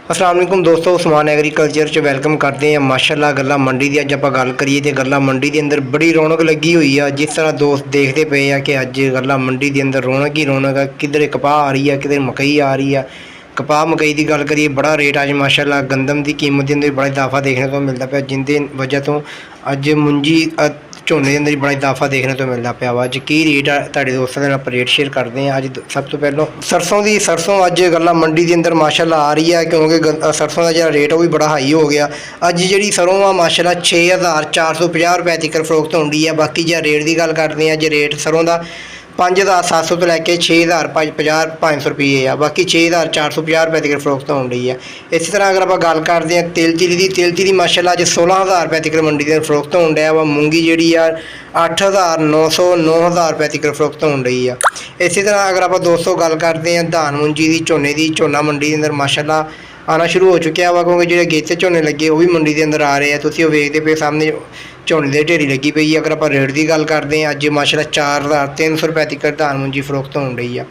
अस्सलाम वालेकुम दोस्तों, उस्मान एग्रीकल्चर च वेलकम करते हैं। माशाअल्लाह गल्ला मंडी की अज आप गल करिए तो गल्ला मंडी के अंदर बड़ी रौनक लगी हुई है। जिस तरह दोस्त देखते पे है कि अज गल्ला मंडी के अंदर रौनक ही रौनक है। किधर कपाह आ रही है, किधर मकई आ रही है। कपाह मकई की गल करिए बड़ा रेट अज माशाअल्लाह गंदम की कीमत के अंदर बड़ा इजाफा देखने को मिलता पाया, जिंदे वजह तो अज मुंजी झोने के अंदर बड़ा इजाफा देखने को मिलता पाया वा। अज की रेट है तुहाडे दोस्तों के नाल आपां रेट शेयर करते हैं। अज सब तो पहलों सरसों अज गल्ला मंडी के अंदर माशाअल्लाह आ रही है, क्योंकि सरसों का जो रेट है वह भी बड़ा हाई हो गया। अज जी सरों आ माशाअल्लाह 6450 रुपए तक फरोख्त होंदी है। बाकी जो रेट की गल करते हैं, जो रेट सरों का 5700 तो लैके 6500 रुपये है। बाकी 6450 रुपए तक फरोख्त हो रही है। इस तरह अगर आप गल करते हैं तेलचीरी माशाअल्लाह अज 16000 रुपए तक मंडी के फरोख्त हो रहा वा। मूंगी जी 8900 9000 रुपए तक फरोख्त हो रही है। इस तरह अगर आप दोस्तों गल करते हैं धान मुंजी की झोना मंडी के अंदर माशाअल्लाह आना शुरू हो चुका वा, क्योंकि जो गेते झोने लगे वो भी मंडी के अंदर आ रहे हैं। तुम वेखते पे सामने झोने की ढेरी लगी पई है। अगर आप रेट की गल करते हैं अज माशाअल्लाह 4300 रुपए तक धान मुंजी फरोख्त हो रही है।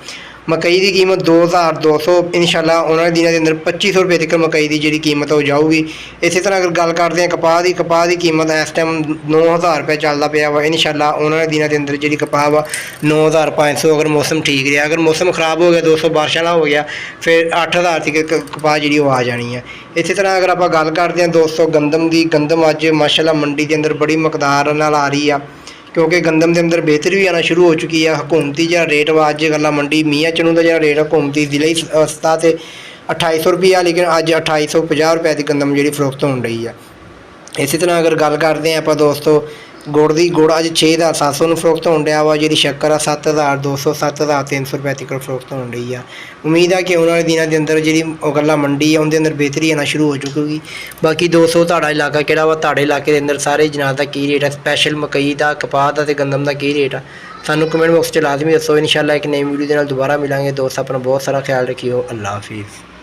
मकई की कीमत 2200 इंशाअल्लाह उन्होंने दिनों के अंदर 2500 रुपए तक मकई की जी कीमत हो जाऊगी। इस तरह अगर गल करते हैं कपाह की कीमत इस टाइम 9000 रुपये चलता पाया वा। इंशाअल्लाह उन्होंने दिनों के अंदर जी कपाह वा 9500, अगर मौसम ठीक रहा। अगर मौसम खराब हो गया, 200 बारिश वाला हो गया, फिर 8000 तक कपाह जी आ जानी है। इस तरह अगर आप गल करते हैं दोस्तों गंदम अज माशाअल्लाह मंडी के अंदर बड़ी मकदार नाल आ रही है, क्योंकि गंदम के अंदर बेहतरी भी आना शुरू हो चुकी है। हुकूमती जो रेट वा अज गल्ला मंडी मियाँ चनू का जो रेट हुकूमती जिले सस्ता तो 2800 रुपया, लेकिन अज 2850 रुपए की गंदम जी फरोख्त हो रही है। इस तरह अगर गल करते हैं आप दोस्तों गुड़ अज 6700 फरोख्त हो रहा वा। जी शक्कर आ 7200 7300 रुपए तक फरोख्त हो रही है। उम्मीद है कि उन्होंने दिनों के अंदर जी गल्ला मंडी है उनके अंदर बेहतरी आना शुरू हो चुकी। बाकी दोस्तों तुहाडा इलाका किहड़ा वा, तुहाडे इलाके के अंदर सारे जनाब का की रेट है, स्पैशल मकई का कपाह का ते गंदम का की रेट है, सानू कमेंट बॉक्स लाजमी दसो। इंशाअल्लाह एक नई वीडियो के नाल दोबारा मिलांगे। दोस्त अपना बहुत सारा ख्याल रखियो। अल्लाह हाफिज़।